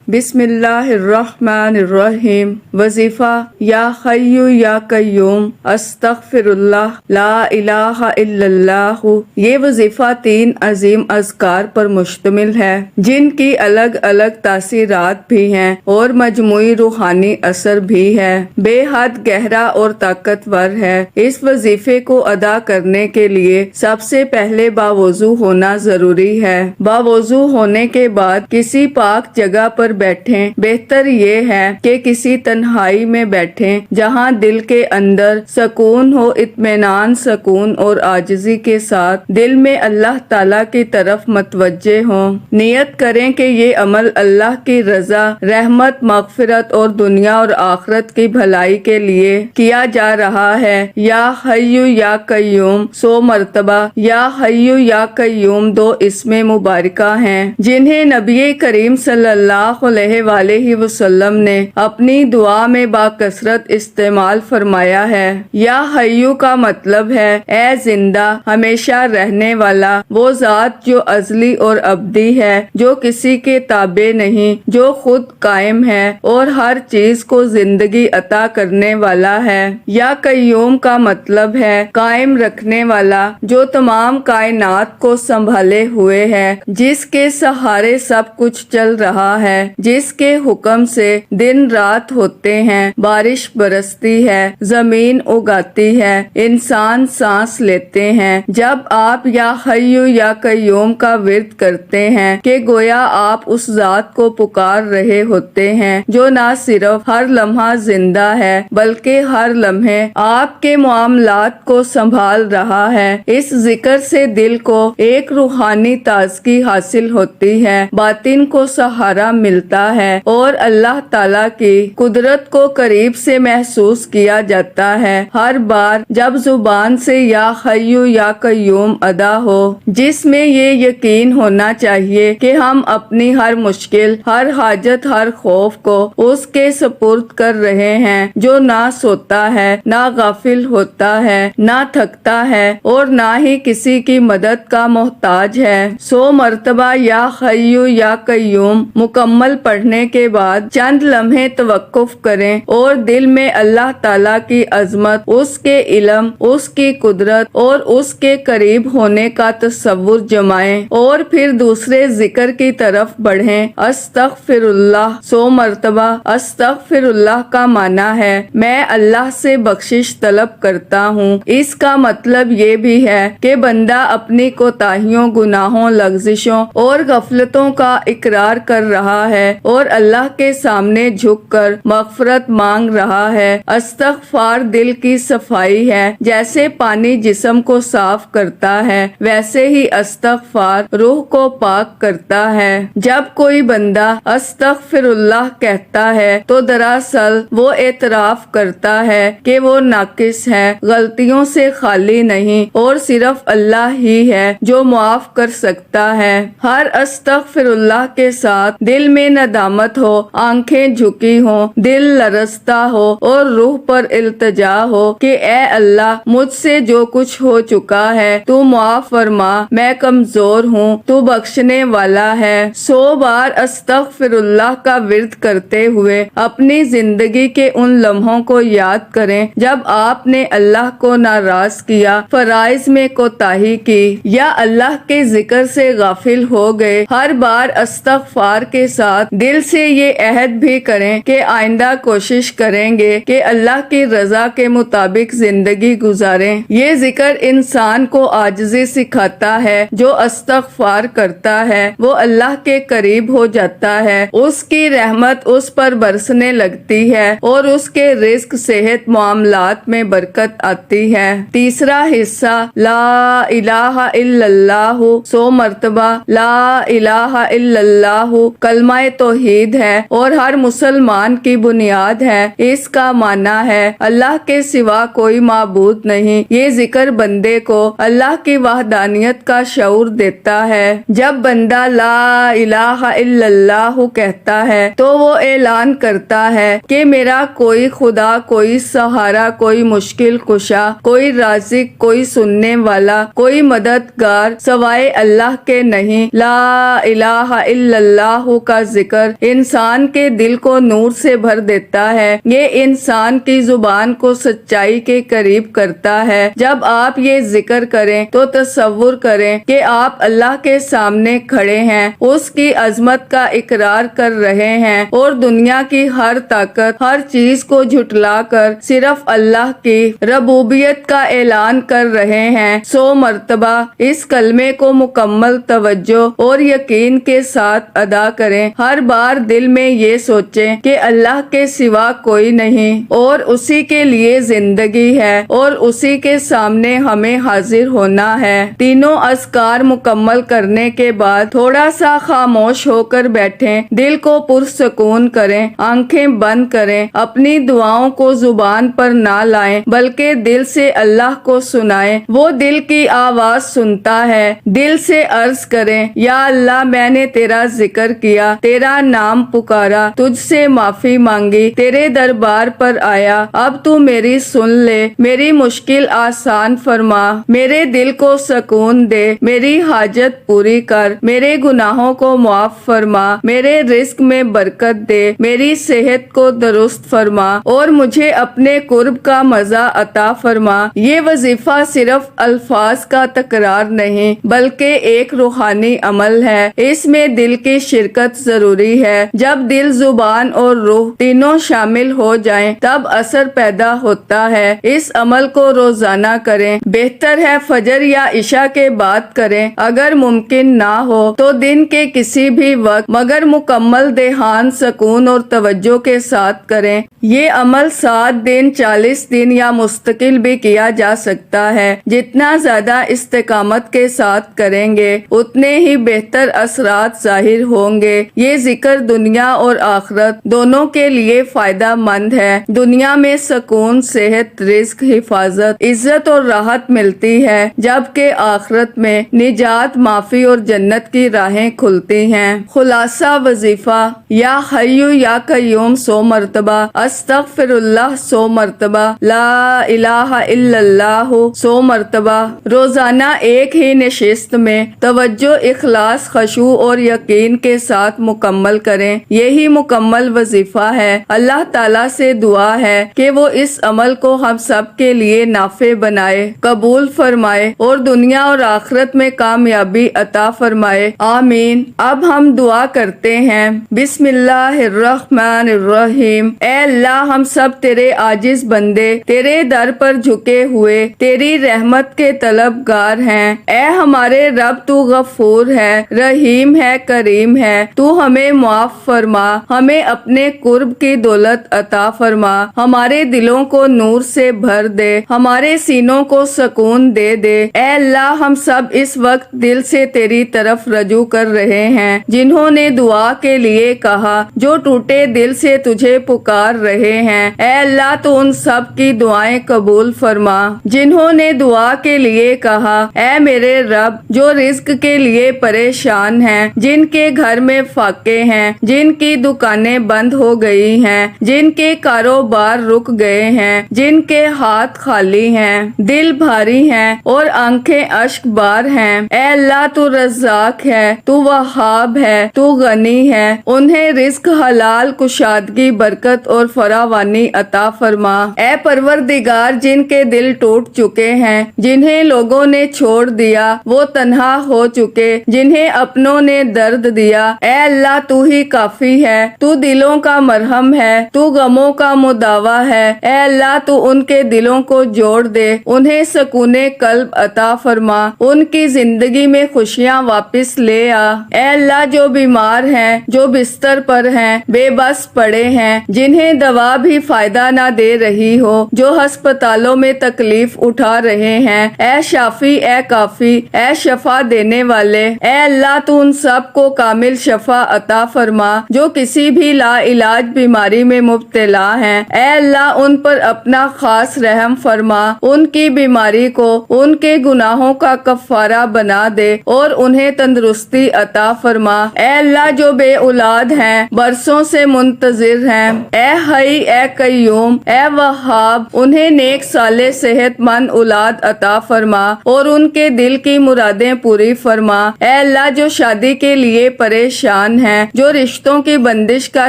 بسم اللہ الرحمن الرحیم۔ وظیفہ یا حی یا قیوم استغفر اللہ لا الہ الا اللہ۔ یہ وظیفہ 3 عظیم اذکار پر مشتمل ہے جن کی الگ الگ تاثیرات بھی ہیں اور مجموعی روحانی اثر بھی ہے، بے حد گہرا اور طاقتور ہے۔ اس وظیفے کو ادا کرنے کے لیے سب سے پہلے باوضو ہونا ضروری ہے۔ باوضو ہونے کے بعد کسی پاک جگہ پر بیٹھیں۔ بہتر یہ ہے کہ کسی تنہائی میں بیٹھیں جہاں دل کے اندر سکون ہو، اطمینان، سکون اور عاجزی کے ساتھ دل میں اللہ تعالیٰ کی طرف متوجہ ہوں۔ نیت کریں کہ یہ عمل اللہ کی رضا، رحمت، مغفرت اور دنیا اور آخرت کی بھلائی کے لیے کیا جا رہا ہے۔ یا حی یا قیوم 100 مرتبہ۔ یا حی یا قیوم 2 اسم مبارکہ ہیں جنہیں نبی کریم صلی اللہ علیہ وآلہ وسلم نے اپنی دعا میں باکثرت استعمال فرمایا ہے۔ یا حیو کا مطلب ہے اے زندہ، ہمیشہ رہنے والا، وہ ذات جو ازلی اور ابدی ہے، جو کسی کے تابع نہیں، جو خود قائم ہے اور ہر چیز کو زندگی عطا کرنے والا ہے۔ یا قیوم کا مطلب ہے قائم رکھنے والا، جو تمام کائنات کو سنبھالے ہوئے ہے، جس کے سہارے سب کچھ چل رہا ہے، جس کے حکم سے دن رات ہوتے ہیں، بارش برستی ہے، زمین اگاتی ہے، انسان سانس لیتے ہیں۔ جب آپ یا حی یا قیوم کا ورد کرتے ہیں کہ گویا آپ اس ذات کو پکار رہے ہوتے ہیں جو نہ صرف ہر لمحہ زندہ ہے بلکہ ہر لمحے آپ کے معاملات کو سنبھال رہا ہے۔ اس ذکر سے دل کو ایک روحانی تازگی حاصل ہوتی ہے، باطن کو سہارا ملتا ہے اور اللہ تعالیٰ کی قدرت کو قریب سے محسوس کیا جاتا ہے۔ ہر بار جب زبان سے یا حی یا قیوم ادا ہو، جس میں یہ یقین ہونا چاہیے کہ ہم اپنی ہر مشکل، ہر حاجت، ہر خوف کو اس کے سپرد کر رہے ہیں جو نہ سوتا ہے، نہ غافل ہوتا ہے، نہ تھکتا ہے اور نہ ہی کسی کی مدد کا محتاج ہے۔ 100 مرتبہ یا حی یا قیوم مکمل پڑھنے کے بعد چند لمحے توقف کریں اور دل میں اللہ تعالیٰ کی عظمت، اس کے علم، اس کی قدرت اور اس کے قریب ہونے کا تصور جمائیں اور پھر دوسرے ذکر کی طرف بڑھیں۔ استغفر اللہ 100 مرتبہ۔ استغفر اللہ کا معنی ہے میں اللہ سے بخشش طلب کرتا ہوں۔ اس کا مطلب یہ بھی ہے کہ بندہ اپنی کوتاہیوں، گناہوں، لغزشوں اور غفلتوں کا اقرار کر رہا ہے اور اللہ کے سامنے جھک کر مغفرت مانگ رہا ہے۔ استغفار دل کی صفائی ہے، جیسے پانی جسم کو صاف کرتا ہے ویسے ہی استغفار روح کو پاک کرتا ہے۔ جب کوئی بندہ استغفر اللہ کہتا ہے تو دراصل وہ اعتراف کرتا ہے کہ وہ ناقص ہے، غلطیوں سے خالی نہیں اور صرف اللہ ہی ہے جو معاف کر سکتا ہے۔ ہر استغفر اللہ کے ساتھ دل میں ندامت ہو، آنکھیں جھکی ہوں، دل لرزتا ہو اور روح پر التجا ہو کہ اے اللہ، مجھ سے جو کچھ ہو چکا ہے تو معاف فرما، میں کمزور ہوں، تو بخشنے والا ہے۔ 100 بار استغفر اللہ کا ورد کرتے ہوئے اپنی زندگی کے ان لمحوں کو یاد کریں جب آپ نے اللہ کو ناراض کیا، فرائض میں کوتاہی کی یا اللہ کے ذکر سے غافل ہو گئے۔ ہر بار استغفار کے ساتھ دل سے یہ عہد بھی کریں کہ آئندہ کوشش کریں گے کہ اللہ کی رضا کے مطابق زندگی گزاریں۔ یہ ذکر انسان کو عاجزی سکھاتا ہے۔ جو استغفار کرتا ہے وہ اللہ کے قریب ہو جاتا ہے، اس کی رحمت اس پر برسنے لگتی ہے اور اس کے رزق، صحت، معاملات میں برکت آتی ہے۔ تیسرا حصہ لا الہ الا اللہ 100 مرتبہ۔ لا الہ الا اللہ کلمہ توحید ہے اور ہر مسلمان کی بنیاد ہے۔ اس کا معنی ہے اللہ کے سوا کوئی معبود نہیں۔ یہ ذکر بندے کو اللہ کی وحدانیت کا شعور دیتا ہے۔ جب بندہ لا الہ الا اللہ کہتا ہے تو وہ اعلان کرتا ہے کہ میرا کوئی خدا، کوئی سہارا، کوئی مشکل کشا، کوئی رازق، کوئی سننے والا، کوئی مددگار سوائے اللہ کے نہیں۔ لا الہ الا اللہ کا ذکر انسان کے دل کو نور سے بھر دیتا ہے، یہ انسان کی زبان کو سچائی کے قریب کرتا ہے۔ جب آپ یہ ذکر کریں تو تصور کریں کہ آپ اللہ کے سامنے کھڑے ہیں، اس کی عظمت کا اقرار کر رہے ہیں اور دنیا کی ہر طاقت، ہر چیز کو جھٹلا کر صرف اللہ کی ربوبیت کا اعلان کر رہے ہیں۔ 100 مرتبہ اس کلمے کو مکمل توجہ اور یقین کے ساتھ ادا کریں۔ ہر بار دل میں یہ سوچیں کہ اللہ کے سوا کوئی نہیں اور اسی کے لیے زندگی ہے اور اسی کے سامنے ہمیں حاضر ہونا ہے۔ تینوں اذکار مکمل کرنے کے بعد تھوڑا سا خاموش ہو کر بیٹھیں، دل کو پرسکون کریں، آنکھیں بند کریں، اپنی دعاؤں کو زبان پر نہ لائیں بلکہ دل سے اللہ کو سنائیں۔ وہ دل کی آواز سنتا ہے۔ دل سے عرض کریں، یا اللہ میں نے تیرا ذکر کیا، تیرا نام پکارا، تجھ سے معافی مانگی، تیرے دربار پر آیا، اب تو میری سن لے، میری مشکل آسان فرما، میرے دل کو سکون دے، میری حاجت پوری کر، میرے گناہوں کو معاف فرما، میرے رزق میں برکت دے، میری صحت کو درست فرما اور مجھے اپنے قرب کا مزہ عطا فرما۔ یہ وظیفہ صرف الفاظ کا تکرار نہیں بلکہ ایک روحانی عمل ہے، اس میں دل کی شرکت ضروری ہے۔ جب دل، زبان اور روح تینوں شامل ہو جائیں تب اثر پیدا ہوتا ہے۔ اس عمل کو روزانہ کریں، بہتر ہے فجر یا عشاء کے بعد کریں، اگر ممکن نہ ہو تو دن کے کسی بھی وقت، مگر مکمل دھیان، سکون اور توجہ کے ساتھ کریں۔ یہ عمل 7 دن، 40 دن یا مستقل بھی کیا جا سکتا ہے۔ جتنا زیادہ استقامت کے ساتھ کریں گے اتنے ہی بہتر اثرات ظاہر ہوں گے۔ یہ ذکر دنیا اور آخرت دونوں کے لیے فائدہ مند ہے۔ دنیا میں سکون، صحت، رزق، حفاظت، عزت اور راحت ملتی ہے، جبکہ آخرت میں نجات، معافی اور جنت کی راہیں کھلتی ہیں۔ خلاصہ وظیفہ: یا حی یا قیوم 100 مرتبہ، استغفر اللہ 100 مرتبہ، لا الہ الا اللہ 100 مرتبہ۔ روزانہ ایک ہی نشست میں توجہ، اخلاص، خشوع اور یقین کے ساتھ مکمل کریں۔ یہی مکمل وظیفہ ہے۔ اللہ تعالیٰ سے دعا ہے کہ وہ اس عمل کو ہم سب کے لیے نافع بنائے، قبول فرمائے اور دنیا اور آخرت میں کامیابی عطا فرمائے، آمین۔ اب ہم دعا کرتے ہیں۔ بسم اللہ الرحمن الرحیم۔ اے اللہ، ہم سب تیرے عاجز بندے، تیرے در پر جھکے ہوئے، تیری رحمت کے طلبگار ہیں۔ اے ہمارے رب، تو غفور ہے، رحیم ہے، کریم ہے، تو ہمیں معاف فرما، ہمیں اپنے قرب کی دولت عطا فرما، ہمارے دلوں کو نور سے بھر دے، ہمارے سینوں کو سکون دے دے۔ اے اللہ، ہم سب اس وقت دل سے تیری طرف رجوع کر رہے ہیں۔ جنہوں نے دعا کے لیے کہا، جو ٹوٹے دل سے تجھے پکار رہے ہیں، اے اللہ تو ان سب کی دعائیں قبول فرما۔ جنہوں نے دعا کے لیے کہا، اے میرے رب، جو رزق کے لیے پریشان ہیں، جن کے گھر میں فاقے ہیں، جن کی دکانیں بند ہو گئی ہیں، جن کے کاروبار رک گئے ہیں، جن کے ہاتھ خالی ہیں، دل بھاری ہیں اور آنکھیں اشک بار ہیں، اے اللہ تو رزاق ہے، تو وہاب ہے، تو غنی ہے، انہیں رزق حلال، کشادگی، برکت اور فراوانی عطا فرما۔ اے پروردگار، جن کے دل ٹوٹ چکے ہیں، جنہیں لوگوں نے چھوڑ دیا، وہ تنہا ہو چکے، جنہیں اپنوں نے درد دیا، اے اللہ تو ہی کافی ہے، تو دلوں کا مرہم ہے، تو غموں کا مداوا ہے، اے اللہ تو ان کے دلوں کو جوڑ دے، انہیں سکون قلب عطا فرما، ان کی زندگی میں خوشیاں واپس لے آ۔ اے اللہ، جو بیمار ہیں، جو بستر پر ہیں، بے بس پڑے ہیں، جنہیں دوا بھی فائدہ نہ دے رہی ہو، جو ہسپتالوں میں تکلیف اٹھا رہے ہیں، اے شافی، اے کافی، اے شفا دینے والے، اے اللہ تو ان سب کو کامل شفا عطا فرما جو کسی بھی لا علاج بیماری میں مبتلا ہیں، اے اللہ ان پر اپنا خاص رحم فرما، ان کی بیماری کو ان کے گناہوں کا کفارہ بنا دے اور انہیں تندرستی عطا فرما۔ اے اللہ، جو بے اولاد ہیں، برسوں سے منتظر ہیں، اے حی، اے قیوم، اے وہاب، انہیں نیک صالح صحت مند اولاد عطا فرما اور ان کے دل کی مرادیں پوری فرما۔ اے اللہ، جو شادی کے لیے پریشان ہیں جو رشتوں کی بندش کا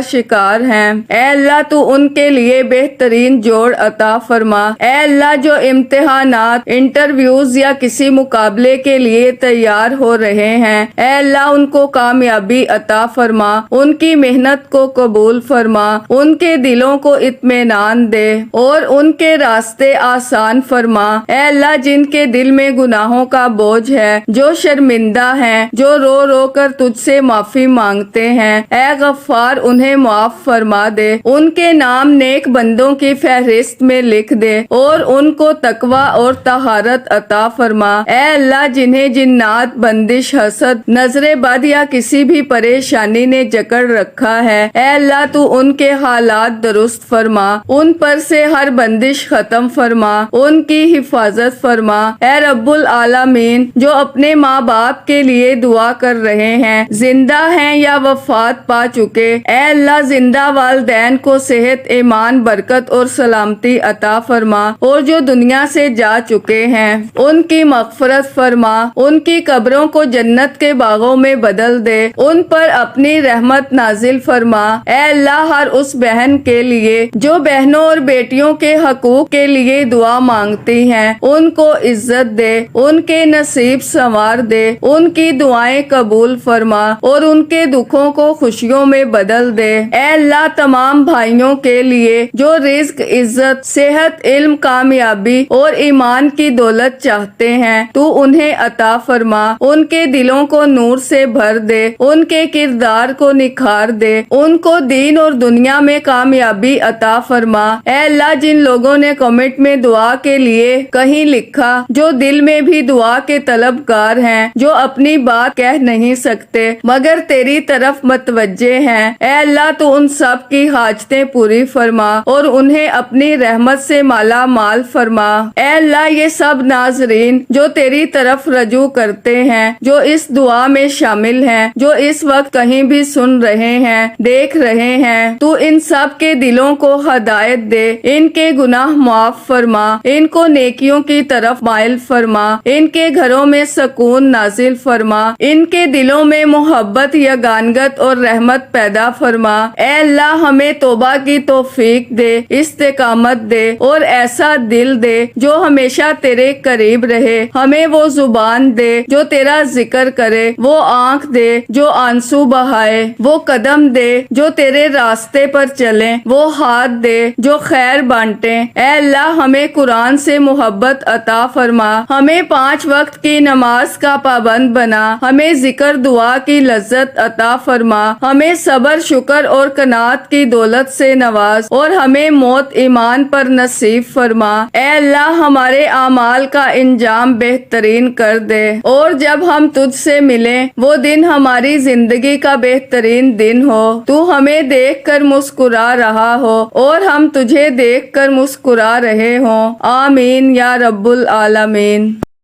شکار ہیں۔ اے اللہ تو ان کے لیے بہترین جوڑ عطا فرما۔ اے اللہ جو امتحانات، انٹرویوز یا کسی مقابلے کے لیے تیار ہو رہے ہیں، اے اللہ ان کو کامیابی عطا فرما، ان کی محنت کو قبول فرما، ان کے دلوں کو اطمینان دے اور ان کے راستے آسان فرما۔ اے اللہ جن کے دل میں گناہوں کا بوجھ ہے، جو شرمندہ ہیں، جو رو رو کر تجھ سے معافی مانگتے ہیں، اے غفار انہیں معاف فرما دے، ان کے نام نیک بندوں کی فہرست میں لکھ دے اور ان کو تقوی اور طہارت عطا فرما۔ اے اللہ جنہیں جنات، بندش، حسد، نظر بد یا کسی بھی پریشانی نے جکڑ رکھا ہے، اے اللہ تو ان کے حالات درست فرما، ان پر سے ہر بندش ختم فرما، ان کی حفاظت فرما۔ اے رب العالمین جو اپنے ماں باپ کے لیے دعا کر رہے ہیں، زندہ ہیں یا وفات پا چکے، اے اللہ زندہ والدین کو صحت، ایمان، برکت اور سلامتی عطا فرما، اور جو دنیا سے جا چکے ہیں ان کی مغفرت فرما، ان کی قبروں کو جنت کے باغوں میں بدل دے، ان پر اپنی رحمت نازل فرما۔ اے اللہ ہر اس بہن کے لیے جو بہنوں اور بیٹیوں کے حقوق کے لیے دعا مانگتی ہیں، ان کو عزت دے، ان کے نصیب سنوار دے، ان کی دعائیں قبول فرما اور ان کے دکھوں کو خوشیوں میں بدل دے۔ اے اللہ تمام بھائیوں کے لیے جو رزق، عزت، صحت، علم، کامیابی اور ایمان کی دولت چاہتے ہیں، تو انہیں عطا فرما، ان کے دلوں کو نور سے بھر دے، ان کے کردار کو نکھار دے، ان کو دین اور دنیا میں کامیابی عطا فرما۔ اے اللہ جن لوگوں نے کمنٹ میں دعا کے لیے کہیں لکھا، جو دل میں بھی دعا کے طلبگار ہیں، جو اپنی بات کہہ نہیں سکتے مگر تیری طرف متوجہ ہیں، اے اللہ تو ان سب کی حاجتیں پوری فرما اور انہیں اپنی رحمت سے مالا مال فرما۔ اے اللہ یہ سب ناظرین جو تیری طرف رجوع کرتے ہیں، جو اس دعا میں شامل ہیں، جو اس وقت کہیں بھی سن رہے ہیں، دیکھ رہے ہیں، تو ان سب کے دلوں کو ہدایت دے، ان کے گناہ معاف فرما، ان کو نیکیوں کی طرف مائل فرما، ان کے گھروں میں سکون نازل فرما، ان کے دلوں میں محبت، یگانگت اور رحمت پیدا فرما۔ اے اللہ ہمیں توبہ کی توفیق دے، استقامت دے اور ایسا دل دے جو ہمیشہ تیرے قریب رہے، ہمیں وہ زبان دے جو تیرا ذکر کرے، وہ آنکھ دے جو آنسو بہائے، وہ قدم دے جو تیرے راستے پر چلیں، وہ ہاتھ دے جو خیر بانٹیں۔ اے اللہ ہمیں قرآن سے محبت عطا فرما، ہمیں 5 وقت کی نماز کا پابند بنا، ہمیں ذکر دعا کی لذت عطا فرما، ہمیں صبر، شکر اور قناعت کی دولت سے نواز اور ہمیں موت ایمان پر نصیب فرما۔ اے اللہ ہمارے اعمال کا انجام بہترین کر دے اور جب ہم تجھ سے ملیں وہ دن ہماری زندگی کا بہترین دن ہو، تو ہمیں دیکھ کر مسکرا رہا ہو اور ہم تجھے دیکھ کر مسکرا رہے ہوں۔ آمین یا رب العالمین۔